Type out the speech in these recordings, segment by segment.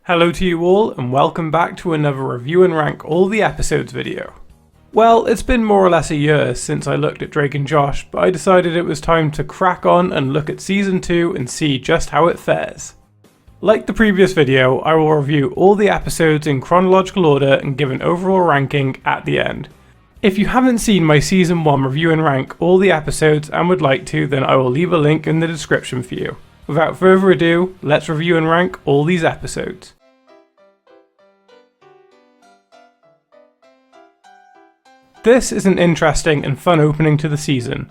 Hello to you all, and welcome back to another review and rank all the episodes video. Well, it's been more or less a year since I looked at Drake and Josh, but I decided it was time to crack on and look at Season 2 and see just how it fares. Like the previous video, I will review all the episodes in chronological order and give an overall ranking at the end. If you haven't seen my Season 1 review and rank all the episodes and would like to, then I will leave a link in the description for you. Without further ado, let's review and rank all these episodes. This is an interesting and fun opening to the season.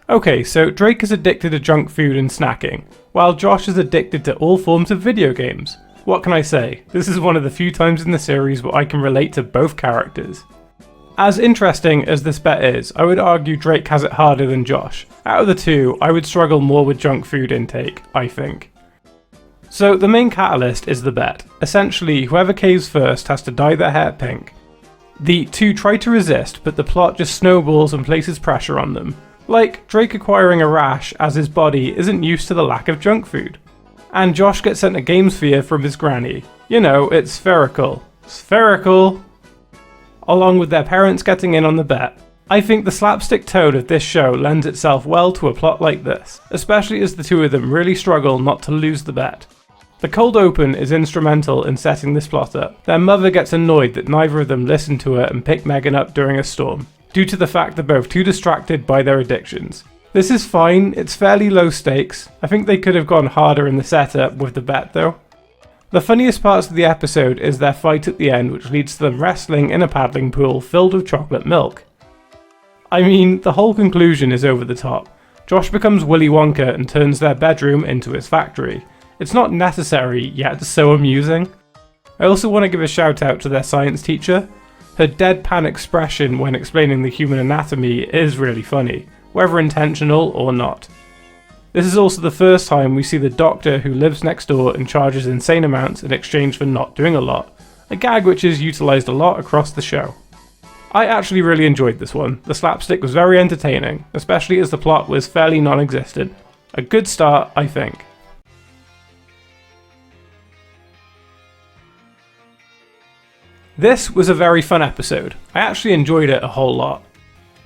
Okay, so Drake is addicted to junk food and snacking, while Josh is addicted to all forms of video games. What can I say? This is one of the few times in the series where I can relate to both characters. As interesting as this bet is, I would argue Drake has it harder than Josh. Out of the two, I would struggle more with junk food intake, I think. So the main catalyst is the bet. Essentially, whoever caves first has to dye their hair pink. The two try to resist, but the plot just snowballs and places pressure on them. Like Drake acquiring a rash as his body isn't used to the lack of junk food. And Josh gets sent a game sphere from his granny. You know, it's spherical. Spherical! Along with their parents getting in on the bet. I think the slapstick tone of this show lends itself well to a plot like this, especially as the two of them really struggle not to lose the bet. The cold open is instrumental in setting this plot up. Their mother gets annoyed that neither of them listen to her and pick Megan up during a storm, due to the fact they're both too distracted by their addictions. This is fine, it's fairly low stakes. I think they could have gone harder in the setup with the bet though. The funniest parts of the episode is their fight at the end, which leads to them wrestling in a paddling pool filled with chocolate milk. I mean, the whole conclusion is over the top. Josh becomes Willy Wonka and turns their bedroom into his factory. It's not necessary, yet it's so amusing. I also want to give a shout out to their science teacher. Her deadpan expression when explaining the human anatomy is really funny, whether intentional or not. This is also the first time we see the doctor who lives next door and charges insane amounts in exchange for not doing a lot, a gag which is utilised a lot across the show. I actually really enjoyed this one. The slapstick was very entertaining, especially as the plot was fairly non-existent. A good start, I think. This was a very fun episode. I actually enjoyed it a whole lot.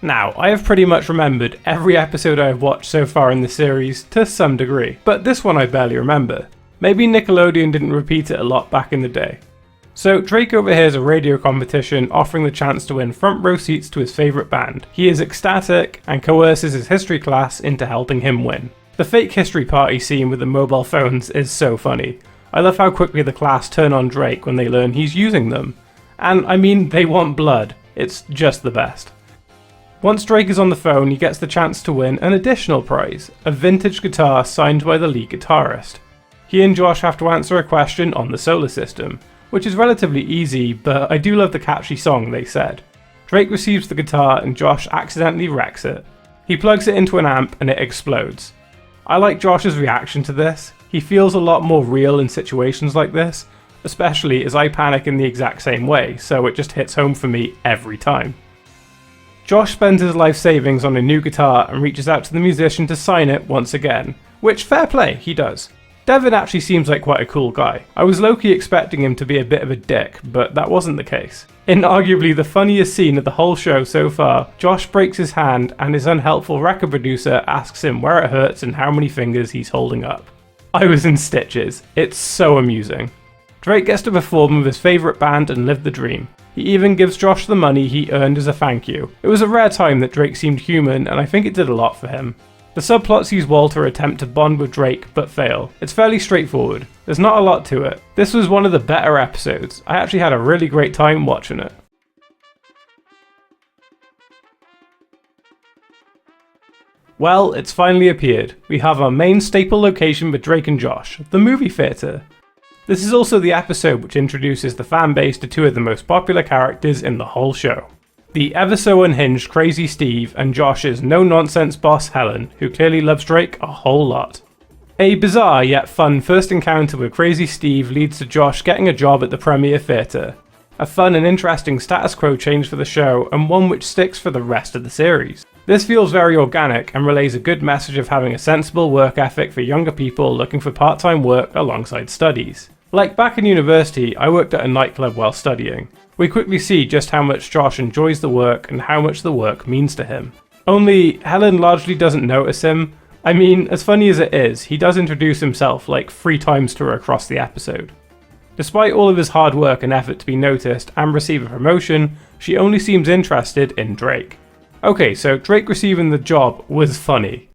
Now, I have pretty much remembered every episode I have watched so far in the series to some degree, but this one I barely remember. Maybe Nickelodeon didn't repeat it a lot back in the day. So Drake overhears a radio competition offering the chance to win front row seats to his favourite band. He is ecstatic and coerces his history class into helping him win. The fake history party scene with the mobile phones is so funny. I love how quickly the class turn on Drake when they learn he's using them. And I mean, they want blood. It's just the best. Once Drake is on the phone, he gets the chance to win an additional prize, a vintage guitar signed by the lead guitarist. He and Josh have to answer a question on the solar system, which is relatively easy, but I do love the catchy song they said. Drake receives the guitar and Josh accidentally wrecks it. He plugs it into an amp and it explodes. I like Josh's reaction to this. He feels a lot more real in situations like this, especially as I panic in the exact same way, so it just hits home for me every time. Josh spends his life savings on a new guitar and reaches out to the musician to sign it once again, which fair play, he does. Devin actually seems like quite a cool guy. I was low-key expecting him to be a bit of a dick, but that wasn't the case. In arguably the funniest scene of the whole show so far, Josh breaks his hand and his unhelpful record producer asks him where it hurts and how many fingers he's holding up. I was in stitches. It's so amusing. Drake gets to perform with his favourite band and live the dream. He even gives Josh the money he earned as a thank you. It was a rare time that Drake seemed human, and I think it did a lot for him. The subplot sees Walter attempt to bond with Drake, but fail. It's fairly straightforward. There's not a lot to it. This was one of the better episodes. I actually had a really great time watching it. Well, it's finally appeared. We have our main staple location with Drake and Josh, the movie theatre. This is also the episode which introduces the fanbase to two of the most popular characters in the whole show. The ever so unhinged Crazy Steve and Josh's no-nonsense boss Helen, who clearly loves Drake a whole lot. A bizarre yet fun first encounter with Crazy Steve leads to Josh getting a job at the Premiere Theatre. A fun and interesting status quo change for the show, and one which sticks for the rest of the series. This feels very organic and relays a good message of having a sensible work ethic for younger people looking for part-time work alongside studies. Like back in university, I worked at a nightclub while studying. We quickly see just how much Josh enjoys the work and how much the work means to him. Only, Helen largely doesn't notice him. I mean, as funny as it is, he does introduce himself like 3 times to her across the episode. Despite all of his hard work and effort to be noticed and receive a promotion, she only seems interested in Drake. Okay, so Drake receiving the job was funny.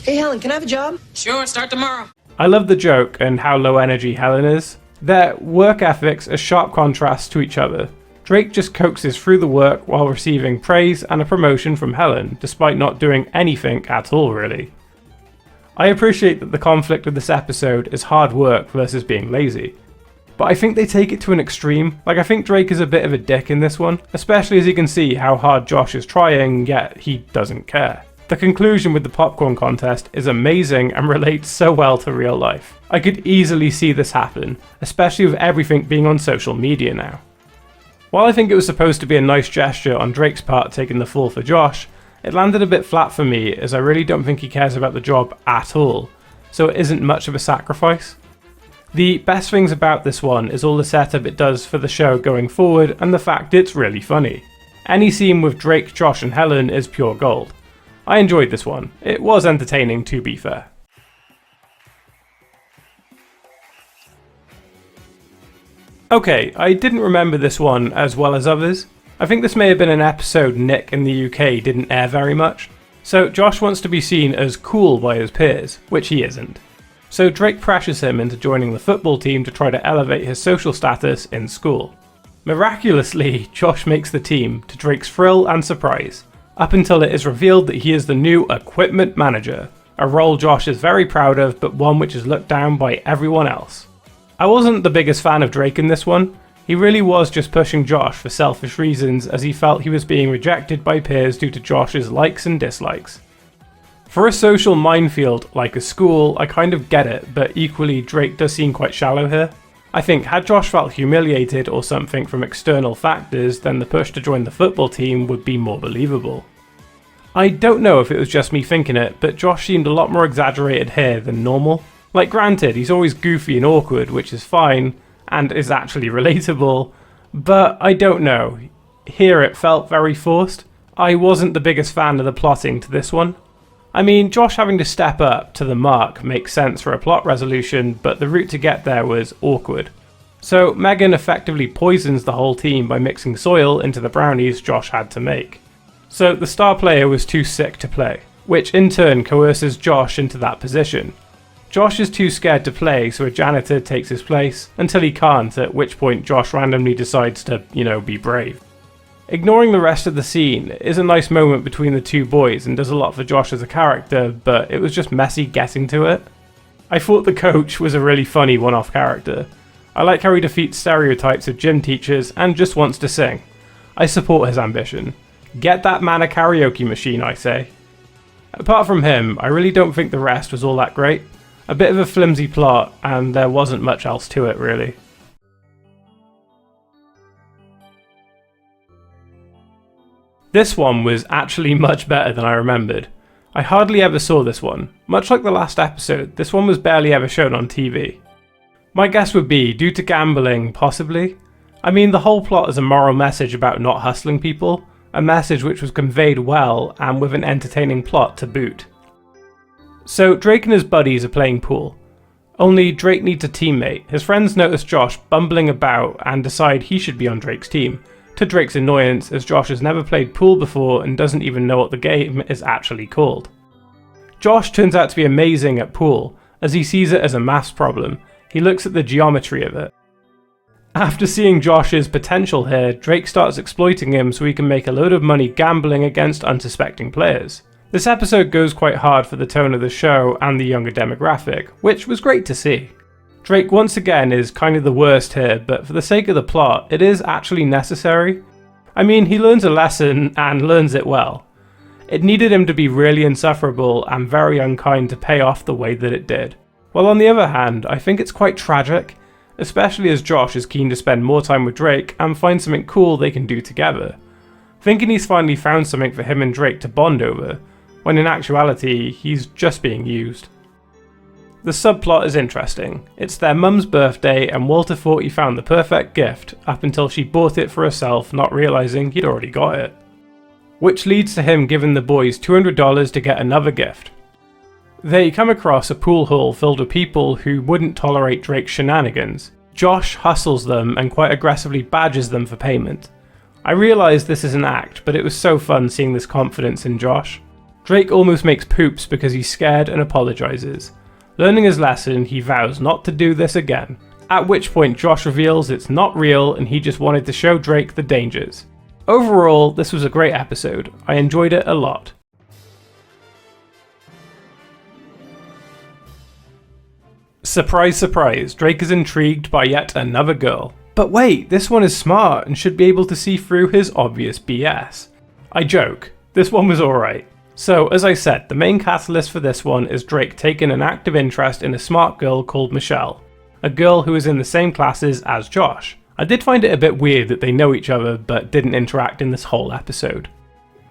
Hey Helen, can I have a job? Sure, start tomorrow. I love the joke and how low energy Helen is. Their work ethics are sharp contrasts to each other. Drake just coaxes through the work while receiving praise and a promotion from Helen, despite not doing anything at all really. I appreciate that the conflict of this episode is hard work versus being lazy. But I think they take it to an extreme. Like, I think Drake is a bit of a dick in this one, especially as you can see how hard Josh is trying, yet he doesn't care. The conclusion with the popcorn contest is amazing and relates so well to real life. I could easily see this happen, especially with everything being on social media now. While I think it was supposed to be a nice gesture on Drake's part taking the fall for Josh, it landed a bit flat for me as I really don't think he cares about the job at all, so it isn't much of a sacrifice. The best things about this one is all the setup it does for the show going forward and the fact it's really funny. Any scene with Drake, Josh and Helen is pure gold. I enjoyed this one. It was entertaining, to be fair. Okay, I didn't remember this one as well as others. I think this may have been an episode Nick in the UK didn't air very much. So Josh wants to be seen as cool by his peers, which he isn't. So Drake pressures him into joining the football team to try to elevate his social status in school. Miraculously, Josh makes the team, to Drake's thrill and surprise, up until it is revealed that he is the new equipment manager, a role Josh is very proud of but one which is looked down by everyone else. I wasn't the biggest fan of Drake in this one. He really was just pushing Josh for selfish reasons as he felt he was being rejected by peers due to Josh's likes and dislikes. For a social minefield like a school, I kind of get it, but equally Drake does seem quite shallow here. I think had Josh felt humiliated or something from external factors, then the push to join the football team would be more believable. I don't know if it was just me thinking it, but Josh seemed a lot more exaggerated here than normal. Like, granted, he's always goofy and awkward, which is fine, and is actually relatable, but I don't know. Here it felt very forced. I wasn't the biggest fan of the plotting to this one. I mean, Josh having to step up to the mark makes sense for a plot resolution, but the route to get there was awkward. So Megan effectively poisons the whole team by mixing soil into the brownies Josh had to make. So the star player was too sick to play, which in turn coerces Josh into that position. Josh is too scared to play, so a janitor takes his place, until he can't, at which point Josh randomly decides to, be brave. Ignoring the rest of the scene is a nice moment between the two boys and does a lot for Josh as a character, but it was just messy getting to it. I thought the coach was a really funny one-off character. I like how he defeats stereotypes of gym teachers and just wants to sing. I support his ambition. Get that man a karaoke machine, I say. Apart from him, I really don't think the rest was all that great. A bit of a flimsy plot, and there wasn't much else to it really. This one was actually much better than I remembered. I hardly ever saw this one. Much like the last episode, this one was barely ever shown on TV. My guess would be due to gambling, possibly. I mean, the whole plot is a moral message about not hustling people, a message which was conveyed well and with an entertaining plot to boot. So Drake and his buddies are playing pool. Only Drake needs a teammate. His friends notice Josh bumbling about and decide he should be on Drake's team, to Drake's annoyance as Josh has never played pool before and doesn't even know what the game is actually called. Josh turns out to be amazing at pool, as he sees it as a maths problem. He looks at the geometry of it. After seeing Josh's potential here, Drake starts exploiting him so he can make a load of money gambling against unsuspecting players. This episode goes quite hard for the tone of the show and the younger demographic, which was great to see. Drake once again is kind of the worst here, but for the sake of the plot, it is actually necessary. I mean, he learns a lesson and learns it well. It needed him to be really insufferable and very unkind to pay off the way that it did. While on the other hand, I think it's quite tragic, especially as Josh is keen to spend more time with Drake and find something cool they can do together, thinking he's finally found something for him and Drake to bond over, when in actuality, he's just being used. The subplot is interesting. It's their mum's birthday and Walter thought he found the perfect gift up until she bought it for herself, not realising he'd already got it. Which leads to him giving the boys $200 to get another gift. They come across a pool hall filled with people who wouldn't tolerate Drake's shenanigans. Josh hustles them and quite aggressively badgers them for payment. I realise this is an act, but it was so fun seeing this confidence in Josh. Drake almost makes poops because he's scared and apologises. Learning his lesson, he vows not to do this again, at which point Josh reveals it's not real and he just wanted to show Drake the dangers. Overall, this was a great episode. I enjoyed it a lot. Surprise, surprise, Drake is intrigued by yet another girl. But wait, this one is smart and should be able to see through his obvious BS. I joke, this one was alright. So, as I said, the main catalyst for this one is Drake taking an active interest in a smart girl called Michelle, a girl who is in the same classes as Josh. I did find it a bit weird that they know each other but didn't interact in this whole episode.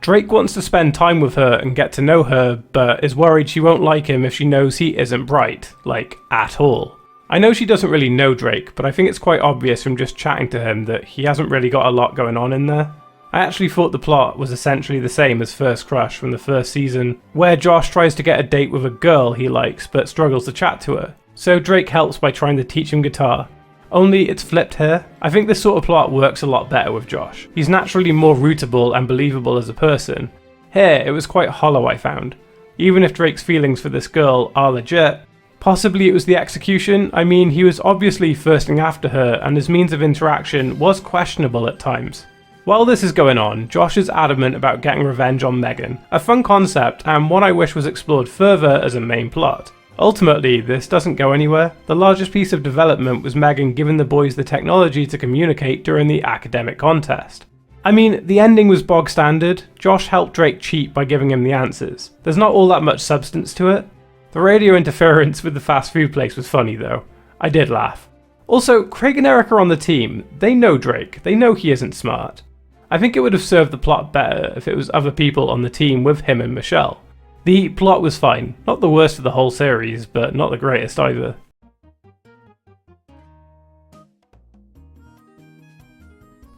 Drake wants to spend time with her and get to know her, but is worried she won't like him if she knows he isn't bright, like, at all. I know she doesn't really know Drake, but I think it's quite obvious from just chatting to him that he hasn't really got a lot going on in there. I actually thought the plot was essentially the same as First Crush from the first season, where Josh tries to get a date with a girl he likes but struggles to chat to her, so Drake helps by trying to teach him guitar. Only it's flipped here. I think this sort of plot works a lot better with Josh. He's naturally more rootable and believable as a person. Here, it was quite hollow, I found. Even if Drake's feelings for this girl are legit, possibly it was the execution. I mean, he was obviously thirsting after her and his means of interaction was questionable at times. While this is going on, Josh is adamant about getting revenge on Megan, a fun concept and one I wish was explored further as a main plot. Ultimately, this doesn't go anywhere. The largest piece of development was Megan giving the boys the technology to communicate during the academic contest. I mean, the ending was bog standard. Josh helped Drake cheat by giving him the answers. There's not all that much substance to it. The radio interference with the fast food place was funny though. I did laugh. Also, Craig and Eric are on the team. They know Drake. They know he isn't smart. I think it would have served the plot better if it was other people on the team with him and Michelle. The plot was fine. Not the worst of the whole series, but not the greatest either.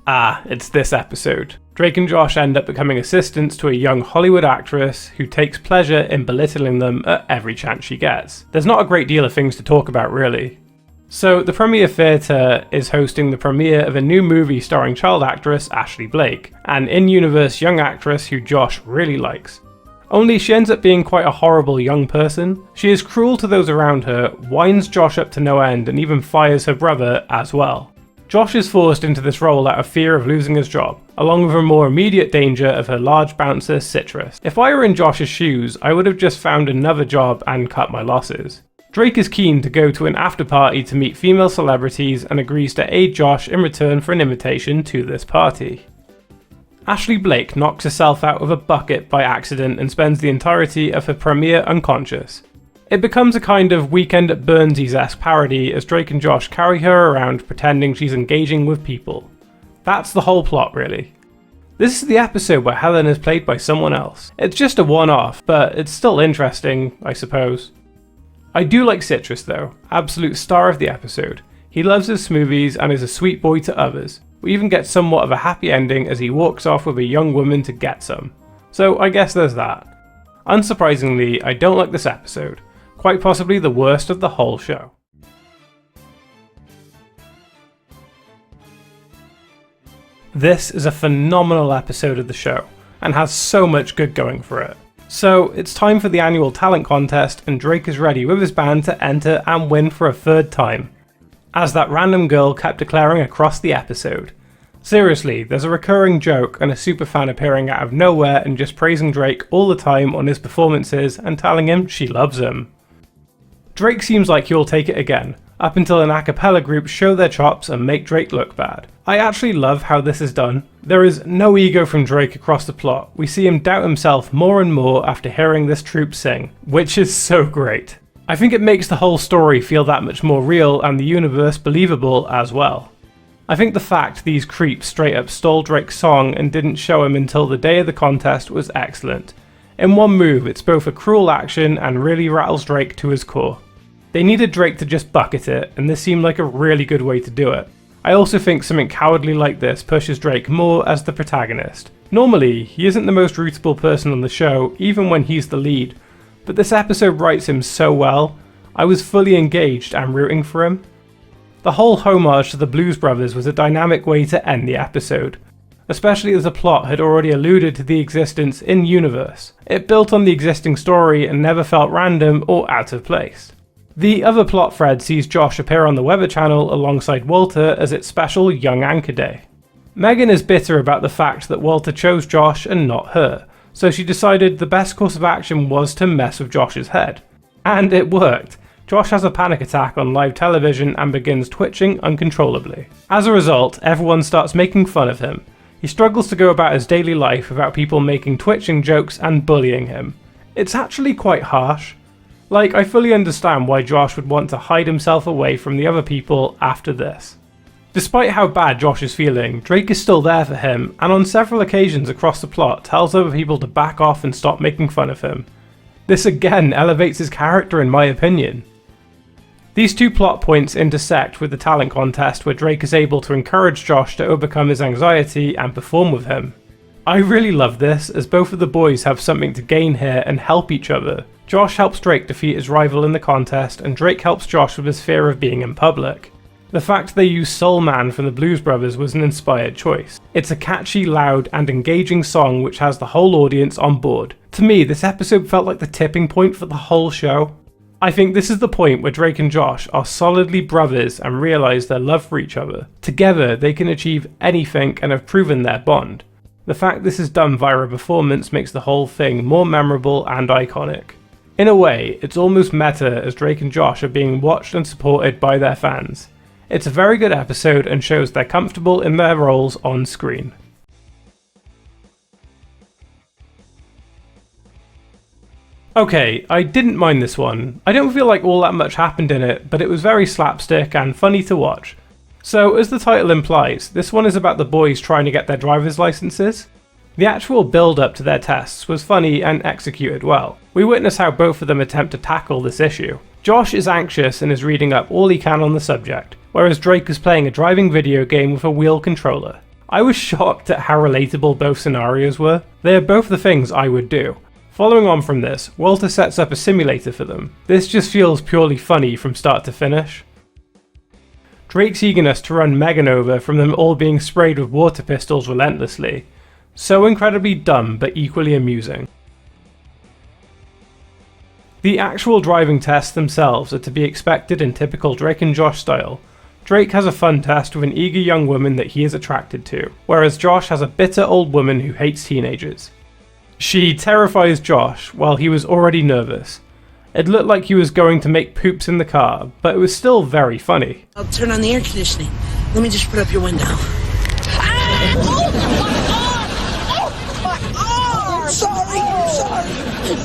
Ah, it's this episode. Drake and Josh end up becoming assistants to a young Hollywood actress who takes pleasure in belittling them at every chance she gets. There's not a great deal of things to talk about really. So the Premiere Theatre is hosting the premiere of a new movie starring child actress Ashley Blake, an in-universe young actress who Josh really likes. Only she ends up being quite a horrible young person. She is cruel to those around her, winds Josh up to no end and even fires her brother as well. Josh is forced into this role out of fear of losing his job, along with a more immediate danger of her large bouncer Citrus. If I were in Josh's shoes, I would have just found another job and cut my losses. Drake is keen to go to an after party to meet female celebrities and agrees to aid Josh in return for an invitation to this party. Ashley Blake knocks herself out of a bucket by accident and spends the entirety of her premiere unconscious. It becomes a kind of Weekend at Burnsies-esque parody as Drake and Josh carry her around pretending she's engaging with people. That's the whole plot really. This is the episode where Helen is played by someone else. It's just a one-off, but it's still interesting, I suppose. I do like Citrus though, absolute star of the episode. He loves his smoothies and is a sweet boy to others. We even get somewhat of a happy ending as he walks off with a young woman to get some. So I guess there's that. Unsurprisingly, I don't like this episode. Quite possibly the worst of the whole show. This is a phenomenal episode of the show, and has so much good going for it. So it's time for the annual talent contest and Drake is ready with his band to enter and win for a third time, as that random girl kept declaring across the episode. Seriously, there's a recurring joke and a superfan appearing out of nowhere and just praising Drake all the time on his performances and telling him she loves him. Drake seems like he'll take it again, up until an a cappella group show their chops and make Drake look bad. I actually love how this is done. There is no ego from Drake across the plot. We see him doubt himself more and more after hearing this troupe sing, which is so great. I think it makes the whole story feel that much more real and the universe believable as well. I think the fact these creeps straight up stole Drake's song and didn't show him until the day of the contest was excellent. In one move, it's both a cruel action and really rattles Drake to his core. They needed Drake to just bucket it, and this seemed like a really good way to do it. I also think something cowardly like this pushes Drake more as the protagonist. Normally, he isn't the most rootable person on the show, even when he's the lead, but this episode writes him so well, I was fully engaged and rooting for him. The whole homage to the Blues Brothers was a dynamic way to end the episode, especially as the plot had already alluded to the existence in-universe. It built on the existing story and never felt random or out of place. The other plot thread sees Josh appear on the Weather Channel alongside Walter as its special Young Anchor Day. Megan is bitter about the fact that Walter chose Josh and not her, so she decided the best course of action was to mess with Josh's head. And it worked. Josh has a panic attack on live television and begins twitching uncontrollably. As a result, everyone starts making fun of him. He struggles to go about his daily life without people making twitching jokes and bullying him. It's actually quite harsh. Like, I fully understand why Josh would want to hide himself away from the other people after this. Despite how bad Josh is feeling, Drake is still there for him, and on several occasions across the plot tells other people to back off and stop making fun of him. This again elevates his character in my opinion. These two plot points intersect with the talent contest where Drake is able to encourage Josh to overcome his anxiety and perform with him. I really love this, as both of the boys have something to gain here and help each other. Josh helps Drake defeat his rival in the contest, and Drake helps Josh with his fear of being in public. The fact they used Soul Man from the Blues Brothers was an inspired choice. It's a catchy, loud, and engaging song which has the whole audience on board. To me, this episode felt like the tipping point for the whole show. I think this is the point where Drake and Josh are solidly brothers and realise their love for each other. Together, they can achieve anything and have proven their bond. The fact this is done via a performance makes the whole thing more memorable and iconic. In a way, it's almost meta as Drake and Josh are being watched and supported by their fans. It's a very good episode and shows they're comfortable in their roles on screen. Okay, I didn't mind this one. I don't feel like all that much happened in it, but it was very slapstick and funny to watch. So, as the title implies, this one is about the boys trying to get their driver's licenses. The actual build-up to their tests was funny and executed well. We witness how both of them attempt to tackle this issue. Josh is anxious and is reading up all he can on the subject, whereas Drake is playing a driving video game with a wheel controller. I was shocked at how relatable both scenarios were. They are both the things I would do. Following on from this, Walter sets up a simulator for them. This just feels purely funny from start to finish. Drake's eagerness to run Megan over from them all being sprayed with water pistols relentlessly. So incredibly dumb, but equally amusing. The actual driving tests themselves are to be expected in typical Drake and Josh style. Drake has a fun test with an eager young woman that he is attracted to, whereas Josh has a bitter old woman who hates teenagers. She terrifies Josh while he was already nervous. It looked like he was going to make poops in the car, but it was still very funny. I'll turn on the air conditioning. Let me just put up your window. Sorry.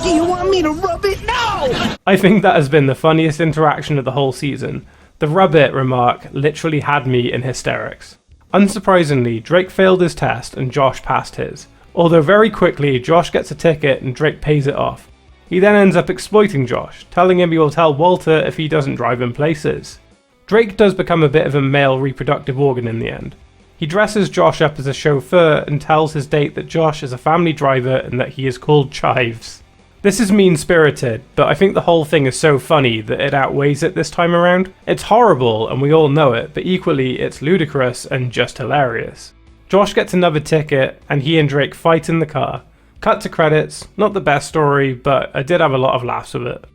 Do you want me to rub it? No! I think that has been the funniest interaction of the whole season. The rub it remark literally had me in hysterics. Unsurprisingly, Drake failed his test and Josh passed his. Although very quickly, Josh gets a ticket and Drake pays it off. He then ends up exploiting Josh, telling him he will tell Walter if he doesn't drive him places. Drake does become a bit of a male reproductive organ in the end. He dresses Josh up as a chauffeur and tells his date that Josh is a family driver and that he is called Chives. This is mean-spirited, but I think the whole thing is so funny that it outweighs it this time around. It's horrible and we all know it, but equally it's ludicrous and just hilarious. Josh gets another ticket and he and Drake fight in the car. Cut to credits, not the best story, but I did have a lot of laughs with it.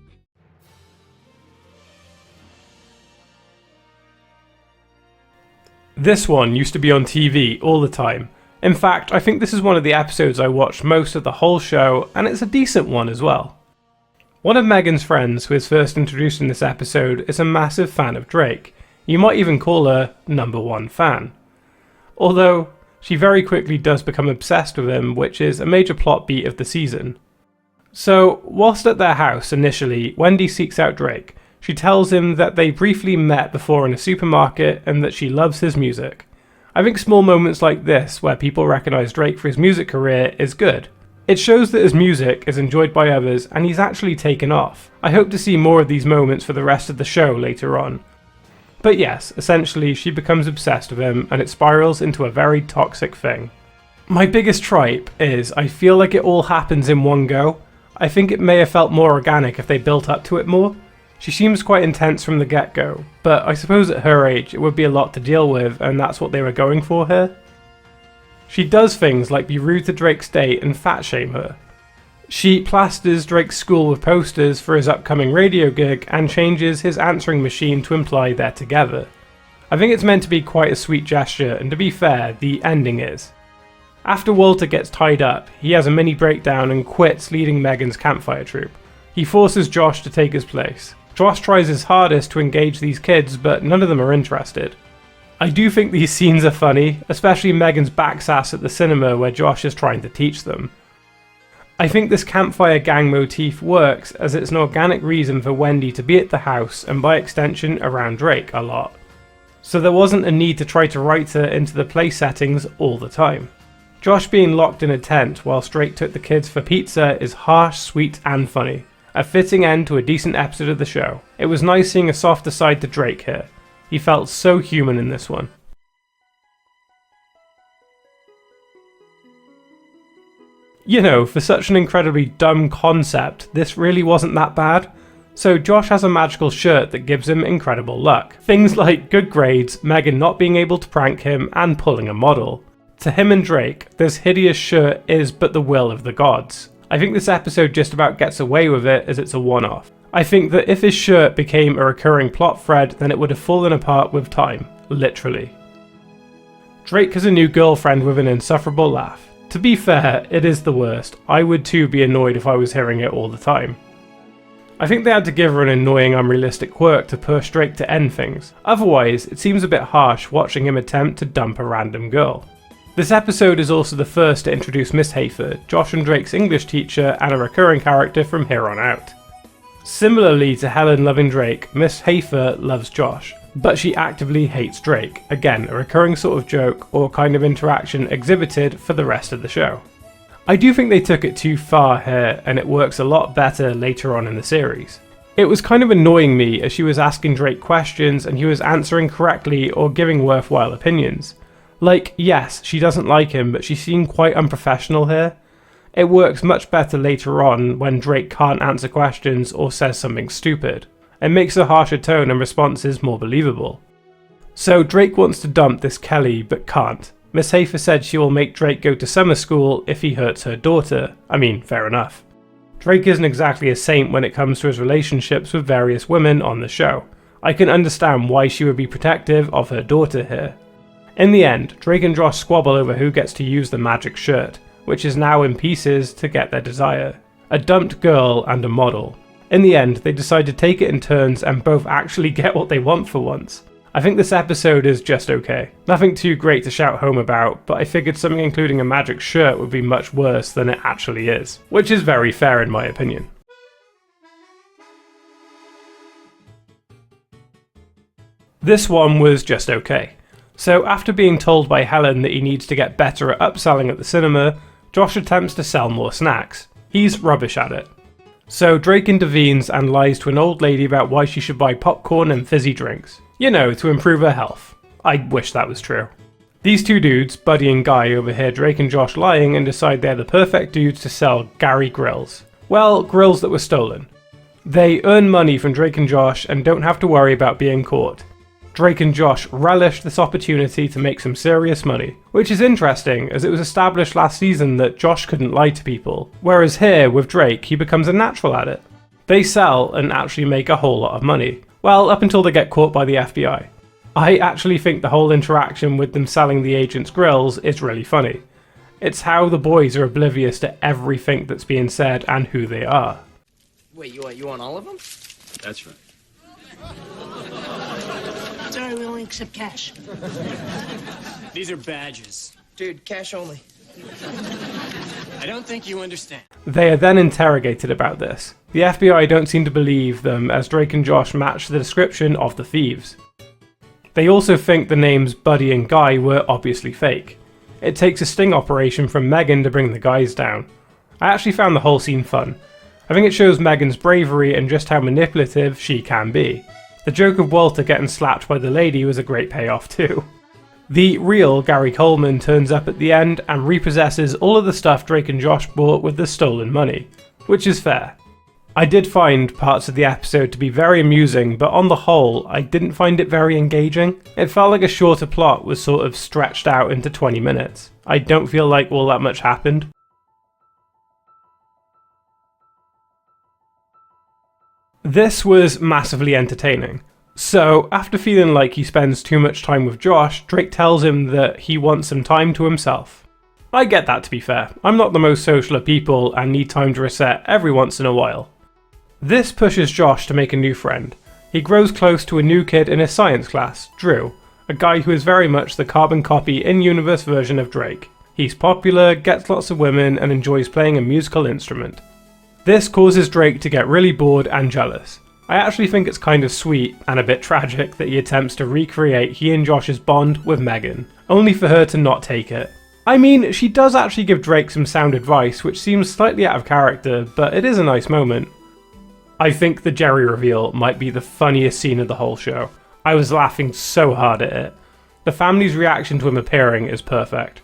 This one used to be on TV all the time. In fact, I think this is one of the episodes I watched most of the whole show, and it's a decent one as well. One of Megan's friends who is first introduced in this episode is a massive fan of Drake. You might even call her #1 fan. Although, she very quickly does become obsessed with him, which is a major plot beat of the season. So, whilst at their house initially, Wendy seeks out Drake. She tells him that they briefly met before in a supermarket and that she loves his music. I think small moments like this, where people recognise Drake for his music career, is good. It shows that his music is enjoyed by others and he's actually taken off. I hope to see more of these moments for the rest of the show later on. But yes, essentially she becomes obsessed with him and it spirals into a very toxic thing. My biggest tripe is I feel like it all happens in one go. I think it may have felt more organic if they built up to it more. She seems quite intense from the get-go, but I suppose at her age it would be a lot to deal with and that's what they were going for here. She does things like be rude to Drake's date and fat shame her. She plasters Drake's school with posters for his upcoming radio gig and changes his answering machine to imply they're together. I think it's meant to be quite a sweet gesture, and to be fair, the ending is. After Walter gets tied up, he has a mini breakdown and quits leading Megan's campfire troop. He forces Josh to take his place. Josh tries his hardest to engage these kids, but none of them are interested. I do think these scenes are funny, especially Megan's backsass at the cinema where Josh is trying to teach them. I think this campfire gang motif works as it's an organic reason for Wendy to be at the house and by extension around Drake a lot. So there wasn't a need to try to write her into the play settings all the time. Josh being locked in a tent whilst Drake took the kids for pizza is harsh, sweet and funny. A fitting end to a decent episode of the show. It was nice seeing a softer side to Drake here. He felt so human in this one. You know, for such an incredibly dumb concept, this really wasn't that bad. So Josh has a magical shirt that gives him incredible luck. Things like good grades, Megan not being able to prank him, and pulling a model. To him and Drake, this hideous shirt is but the will of the gods. I think this episode just about gets away with it as it's a one-off. I think that if his shirt became a recurring plot thread, then it would have fallen apart with time, literally. Drake has a new girlfriend with an insufferable laugh. To be fair, it is the worst. I would too be annoyed if I was hearing it all the time. I think they had to give her an annoying, unrealistic quirk to push Drake to end things. Otherwise, it seems a bit harsh watching him attempt to dump a random girl. This episode is also the first to introduce Miss Hafer, Josh and Drake's English teacher and a recurring character from here on out. Similarly to Helen loving Drake, Miss Hafer loves Josh, but she actively hates Drake. Again, a recurring sort of joke or kind of interaction exhibited for the rest of the show. I do think they took it too far here, and it works a lot better later on in the series. It was kind of annoying me as she was asking Drake questions and he was answering correctly or giving worthwhile opinions. Like, yes, she doesn't like him, but she seemed quite unprofessional here. It works much better later on when Drake can't answer questions or says something stupid. It makes a harsher tone and responses more believable. So Drake wants to dump this Kelly, but can't. Miss Hafer said she will make Drake go to summer school if he hurts her daughter. I mean, fair enough. Drake isn't exactly a saint when it comes to his relationships with various women on the show. I can understand why she would be protective of her daughter here. In the end, Drake and Josh squabble over who gets to use the magic shirt, which is now in pieces to get their desire. A dumped girl and a model. In the end, they decide to take it in turns and both actually get what they want for once. I think this episode is just okay. Nothing too great to shout home about, but I figured something including a magic shirt would be much worse than it actually is. Which is very fair in my opinion. This one was just okay. So after being told by Helen that he needs to get better at upselling at the cinema, Josh attempts to sell more snacks. He's rubbish at it. So Drake intervenes and lies to an old lady about why she should buy popcorn and fizzy drinks. You know, to improve her health. I wish that was true. These two dudes, Buddy and Guy, overhear Drake and Josh lying and decide they're the perfect dudes to sell Gary grills. Well, grills that were stolen. They earn money from Drake and Josh and don't have to worry about being caught. Drake and Josh relish this opportunity to make some serious money, which is interesting as it was established last season that Josh couldn't lie to people, whereas here with Drake he becomes a natural at it. They sell and actually make a whole lot of money, well up until they get caught by the FBI. I actually think the whole interaction with them selling the agent's grills is really funny. It's how the boys are oblivious to everything that's being said and who they are. Wait, you want all of them? That's right. Sorry, we only accept cash. These are badges. Dude, cash only. I don't think you understand. They are then interrogated about this. The FBI don't seem to believe them as Drake and Josh match the description of the thieves. They also think the names Buddy and Guy were obviously fake. It takes a sting operation from Megan to bring the guys down. I actually found the whole scene fun. I think it shows Megan's bravery and just how manipulative she can be. The joke of Walter getting slapped by the lady was a great payoff too. The real Gary Coleman turns up at the end and repossesses all of the stuff Drake and Josh bought with the stolen money, which is fair. I did find parts of the episode to be very amusing, but on the whole, I didn't find it very engaging. It felt like a shorter plot was sort of stretched out into 20 minutes. I don't feel like all that much happened. This was massively entertaining. So, after feeling like he spends too much time with Josh, Drake tells him that he wants some time to himself. I get that, to be fair. I'm not the most social of people and need time to reset every once in a while. This pushes Josh to make a new friend. He grows close to a new kid in his science class, Drew, a guy who is very much the carbon copy in-universe version of Drake. He's popular, gets lots of women, and enjoys playing a musical instrument. This causes Drake to get really bored and jealous. I actually think it's kind of sweet and a bit tragic that he attempts to recreate he and Josh's bond with Megan, only for her to not take it. I mean, she does actually give Drake some sound advice, which seems slightly out of character, but it is a nice moment. I think the Jerry reveal might be the funniest scene of the whole show. I was laughing so hard at it. The family's reaction to him appearing is perfect.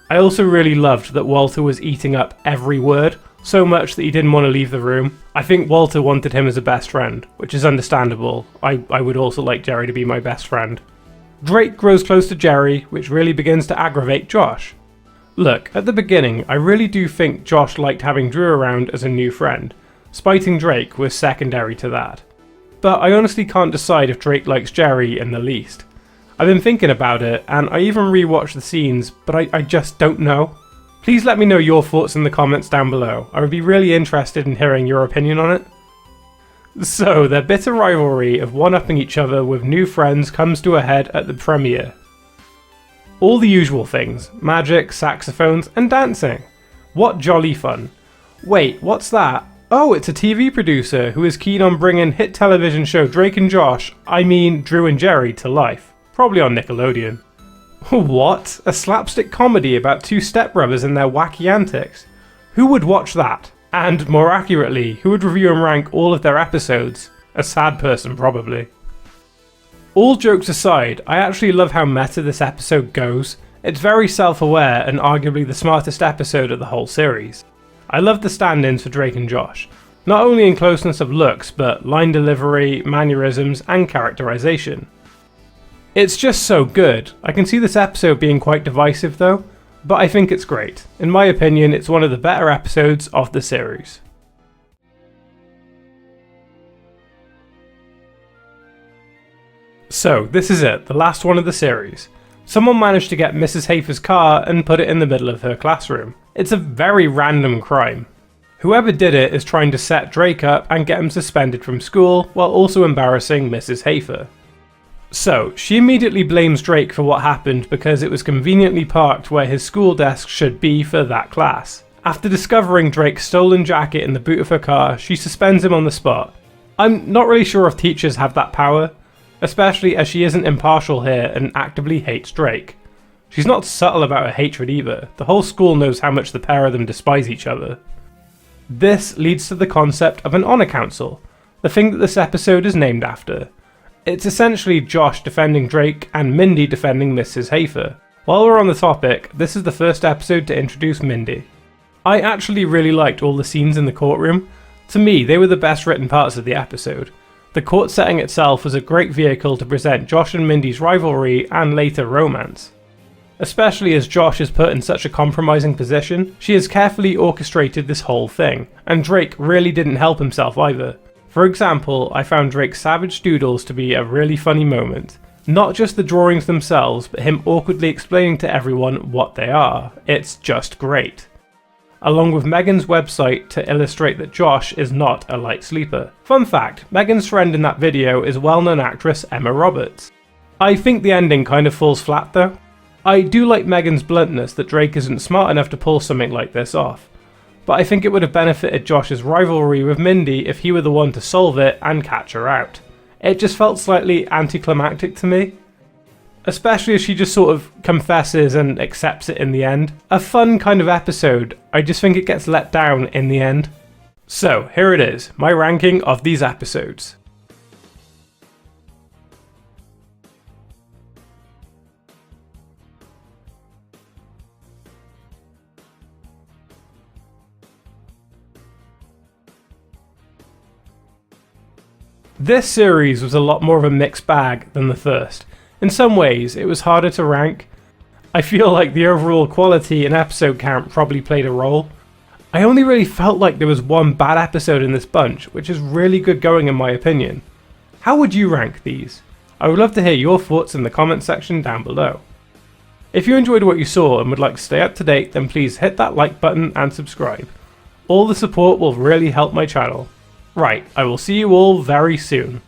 I also really loved that Walter was eating up every word, so much that he didn't want to leave the room. I think Walter wanted him as a best friend, which is understandable. I would also like Jerry to be my best friend. Drake grows close to Jerry, which really begins to aggravate Josh. Look, at the beginning, I really do think Josh liked having Drew around as a new friend. Spiting Drake was secondary to that. But I honestly can't decide if Drake likes Jerry in the least. I've been thinking about it, and I even rewatched the scenes, but I just don't know. Please let me know your thoughts in the comments down below. I would be really interested in hearing your opinion on it. So, their bitter rivalry of one-upping each other with new friends comes to a head at the premiere. All the usual things: magic, saxophones, and dancing. What jolly fun. Wait, what's that? Oh, it's a TV producer who is keen on bringing hit television show Drake and Josh, Drew and Jerry, to life. Probably on Nickelodeon. What? A slapstick comedy about two stepbrothers and their wacky antics? Who would watch that? And, more accurately, who would review and rank all of their episodes? A sad person, probably. All jokes aside, I actually love how meta this episode goes. It's very self-aware and arguably the smartest episode of the whole series. I love the stand-ins for Drake and Josh, not only in closeness of looks, but line delivery, mannerisms, and characterization. It's just so good. I can see this episode being quite divisive though, but I think it's great. In my opinion, it's one of the better episodes of the series. So, this is it, the last one of the series. Someone managed to get Mrs. Hafer's car and put it in the middle of her classroom. It's a very random crime. Whoever did it is trying to set Drake up and get him suspended from school, while also embarrassing Mrs. Hafer. So, she immediately blames Drake for what happened because it was conveniently parked where his school desk should be for that class. After discovering Drake's stolen jacket in the boot of her car, she suspends him on the spot. I'm not really sure if teachers have that power, especially as she isn't impartial here and actively hates Drake. She's not subtle about her hatred either. The whole school knows how much the pair of them despise each other. This leads to the concept of an honor council, the thing that this episode is named after. It's essentially Josh defending Drake and Mindy defending Mrs. Hafer. While we're on the topic, this is the first episode to introduce Mindy. I actually really liked all the scenes in the courtroom. To me, they were the best written parts of the episode. The court setting itself was a great vehicle to present Josh and Mindy's rivalry and later romance. Especially as Josh is put in such a compromising position, she has carefully orchestrated this whole thing, and Drake really didn't help himself either. For example, I found Drake's savage doodles to be a really funny moment. Not just the drawings themselves, but him awkwardly explaining to everyone what they are. It's just great. Along with Megan's website to illustrate that Josh is not a light sleeper. Fun fact, Megan's friend in that video is well-known actress Emma Roberts. I think the ending kind of falls flat though. I do like Megan's bluntness that Drake isn't smart enough to pull something like this off, but I think it would have benefited Josh's rivalry with Mindy if he were the one to solve it and catch her out. It just felt slightly anticlimactic to me. especially as she just sort of confesses and accepts it in the end. A fun kind of episode, I just think it gets let down in the end. So here it is, my ranking of these episodes. This series was a lot more of a mixed bag than the first. In some ways, it was harder to rank. I feel like the overall quality and episode count probably played a role. I only really felt like there was one bad episode in this bunch, which is really good going in my opinion. How would you rank these? I would love to hear your thoughts in the comment section down below. If you enjoyed what you saw and would like to stay up to date, then please hit that like button and subscribe. All the support will really help my channel. Right, I will see you all very soon.